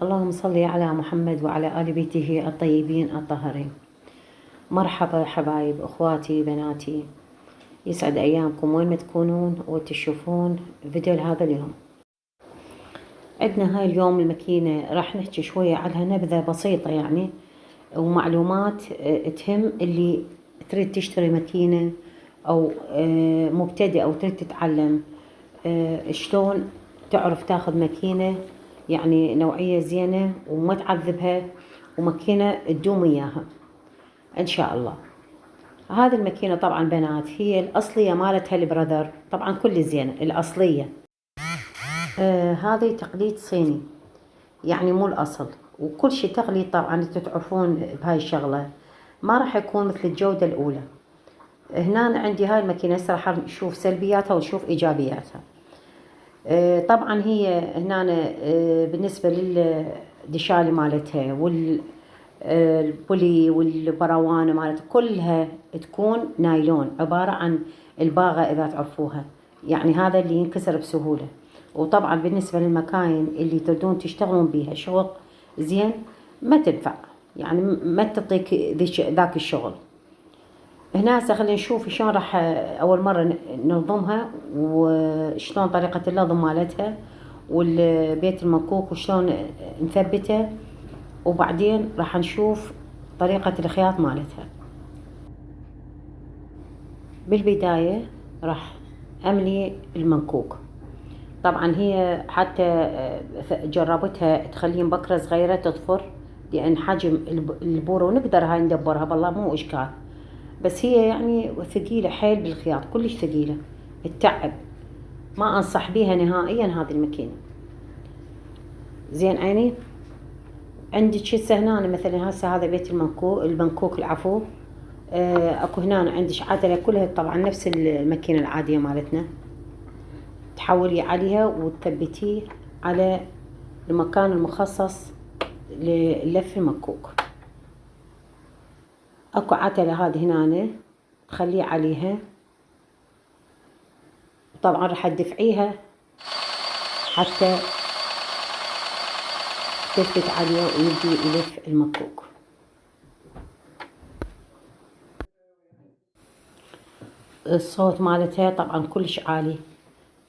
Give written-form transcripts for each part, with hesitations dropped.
اللهم صل على محمد وعلى آل بيته الطيبين الطاهرين. مرحبا حبايب اخواتي بناتي، يسعد ايامكم وين ما تكونون وتشوفون فيديو لهذا اليوم. عندنا هاي اليوم الماكينة راح نحكي شوية عنها نبذة بسيطة يعني، ومعلومات تهم اللي تريد تشتري ماكينة او مبتدئ او تريد تتعلم شلون تعرف تاخذ ماكينة يعني نوعية زينة وما تعذبها، وماكينة تدوم اياها ان شاء الله. هذه الماكينة طبعا بنات هي الاصلية مالتها البراذر، طبعا كل زينة الاصلية. هذه تقليد صيني يعني مو الاصل، وكل شي تقليد طبعا انتم تعرفون بهاي الشغلة، ما راح يكون مثل الجودة الاولى. هنا عندي هاي الماكينة هسه راح نشوف سلبياتها ونشوف ايجابياتها. طبعا هي هنا بالنسبة للدشالة مالتها والبولي والبروانة مالتها كلها تكون نايلون، عبارة عن الباغة إذا تعرفوها، يعني هذا اللي ينكسر بسهولة. وطبعا بالنسبة للمكاين اللي تردون تشتغلون بيها شغل زين ما تنفع، يعني ما تعطيك ذاك الشغل. هنا هسه خلينا نشوف شلون راح اول مرة ننظمها وشلون طريقة اللضم مالتها والبيت المنكوك وشلون نثبته، وبعدين راح نشوف طريقة الخياط مالتها. بالبداية راح املي المنكوك. طبعا هي حتى جربتها تخليه بكرة صغيرة تضفر، لان حجم البورة ونقدر هاي ندبرها بالله مو اشكال، بس هي يعني ثقيلة حيل بالخياط، كلش ثقيلة التعب، ما انصح بيها نهائيا هذه الماكينة. زين عيني عندك هسه هنا مثلا هسه هذا بيت المنكوك العفو. اكو هنا عندك عتلة كلها طبعا نفس الماكينة العادية مالتنا، تحولي عليها وتثبتيه على المكان المخصص للف المنكوك. اكو عتلة هذه هنا تخليه عليها، طبعا راح تدفعيها حتى تثبت عليه ويبدي يلف المنكوك. الصوت مالتها طبعا كلش عالي،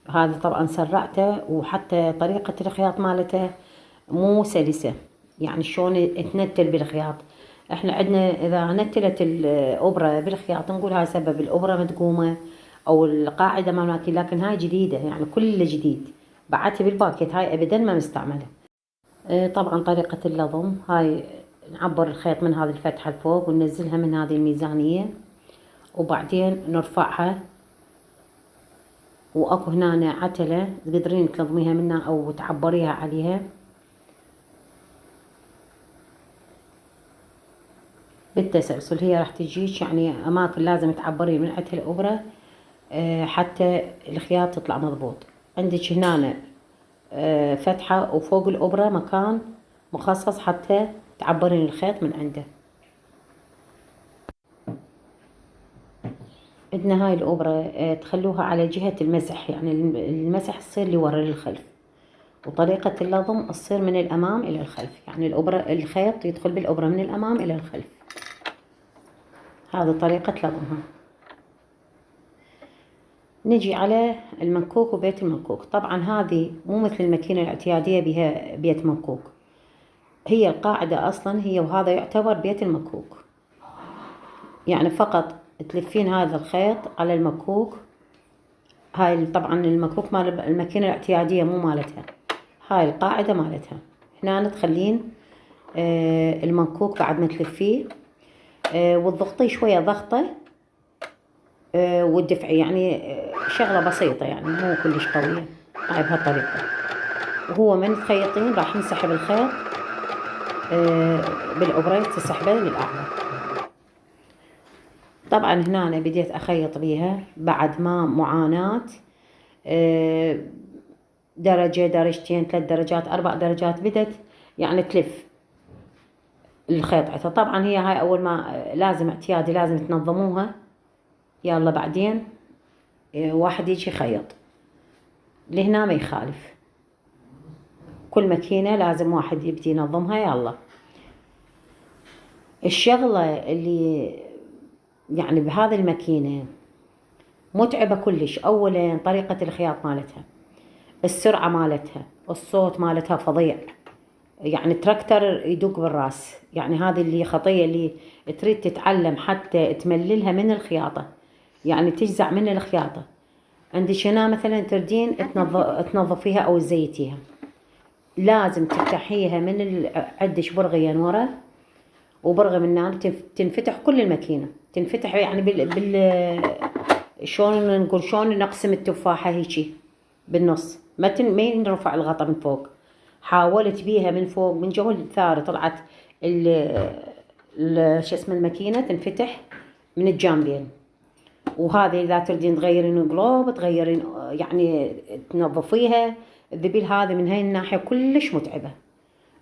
هذا طبعا سرعته، وحتى طريقة الخياط مالته مو سلسة، يعني شلون تنتل بالخياط. احنا عندنا اذا نتلت الابرة بالخياط نقول هاي سبب الابرة مدقومة او القاعدة ما ماكي، لكن هاي جديدة يعني كل جديد، بعتها بالباكيت، هاي ابدا ما مستعملة. طبعا طريقة اللضم هاي نعبر الخيط من هذه الفتحة لفوق وننزلها من هذه الميزانية، وبعدين نرفعها. واكو هنا عتلة تقدرين تلضميها منها او تعبريها عليها بالتسلسل. هي راح تجيك يعني اماكن لازم تعبرين من عندها الابرة حتى الخياط تطلع مضبوط. عندك هنا فتحة وفوق الابرة مكان مخصص حتى تعبرين الخيط من عنده. عندنا هاي الابرة تخلوها على جهة المسح، يعني المسح تصير لورا للخلف، وطريقة اللضم تصير من الامام الى الخلف، يعني الابرة الخيط يدخل بالابرة من الامام الى الخلف. هذا طريقة لضمها. نجي على المنكوك وبيت المنكوك. طبعا هذه مو مثل الماكينة الاعتيادية بها بيت منكوك، هي القاعدة اصلا هي، وهذا يعتبر بيت المنكوك، يعني فقط تلفين هذا الخيط على المكوك. هاي طبعا المكوك مال الماكينة الاعتيادية مو مالتها، هاي القاعدة مالتها. هنا تخلين المنكوك بعد ما تلفيه وتضغطيه شوية ضغطة والدفعي، يعني شغلة بسيطة يعني مو كلش قوية. هاي بهالطريقة، وهو من تخيطين راح ينسحب الخيط بالأبرة، تسحبه للأعلى. طبعا هنا أنا بديت أخيط بيها بعد ما معاناة درجة درجتين 3 درجات 4 درجات بدت يعني تلف الخيط. طبعا هي هاي أول ما لازم اعتيادي لازم تنظموها، يلا بعدين واحد يجي يخيط لهنا ما يخالف. كل ماكينة لازم واحد يبدي ينظمها. يلا الشغلة اللي يعني بهذه الماكينة متعبة كلش. أولا طريقة الخياط مالتها، السرعة مالتها، الصوت مالتها فظيع، يعني تراكتر يدق بالراس. يعني هذه اللي خطية اللي تريد تتعلم حتى تمللها من الخياطة، يعني تجزع من الخياطة. عندك هنا مثلا تردين تنظفيها أو تزيتيها، لازم تفتحيها من عندك برغيين ورا وبرغي من هنا، تنفتح كل الماكينة، تنفتح يعني شلون نقول، شلون نقسم التفاحة هيجي بالنص، ما ينرفع الغطا من فوق. حاولت بيها من فوق من جو الثار طلعت شو اسمه الماكينة تنفتح من الجانبين. وهذه إذا تردين تغيرين قلوب، تغيرين يعني تنظفيها، الذبيل هذه من هاي الناحية كلش متعبة.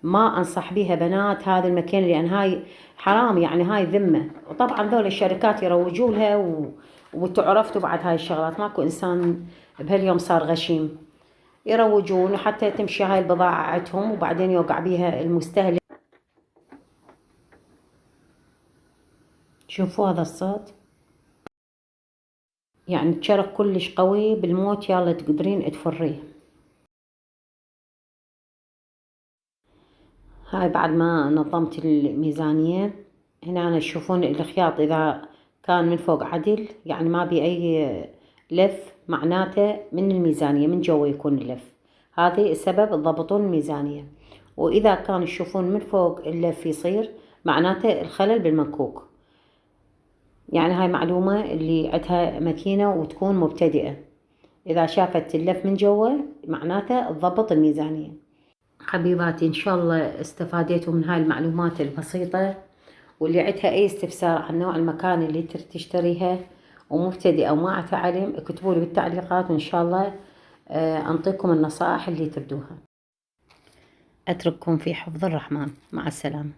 ما أنصح بيها بنات هذه الماكينة، لأن هاي حرام، يعني هاي ذمة. وطبعا ذول الشركات يروجوا لها وتعرفتوا بعد هاي الشغلات، ماكو إنسان بهاليوم صار غشيم، يروجون وحتى تمشي هاي البضاعة عندهم وبعدين يوقع بيها المستهلك. شوفوا هذا الصوت، يعني تشرق كلش قوي بالموت. يلا تقدرين تفريه. هاي بعد ما نظمت الميزانية. هنا أنا تشوفون الخياط إذا كان من فوق عدل، يعني ما بي أي لف، معناته من الميزانية من جوا يكون اللف، هذه السبب تضبطون الميزانية. وإذا كان تشوفون من فوق اللف يصير، معناته الخلل بالمنكوك. يعني هاي معلومة اللي عندها ماكينة وتكون مبتدئة، إذا شافت اللف من جوا معناته تضبط الميزانية. حبيباتي إن شاء الله استفاديتوا من هاي المعلومات البسيطة، واللي عندها أي استفسار عن نوع المكان اللي تشتريها ومبتدئة وما عندها علم، اكتبوا لي بالتعليقات وإن شاء الله أنطيكم النصائح اللي تبدوها. أترككم في حفظ الرحمن. مع السلامة.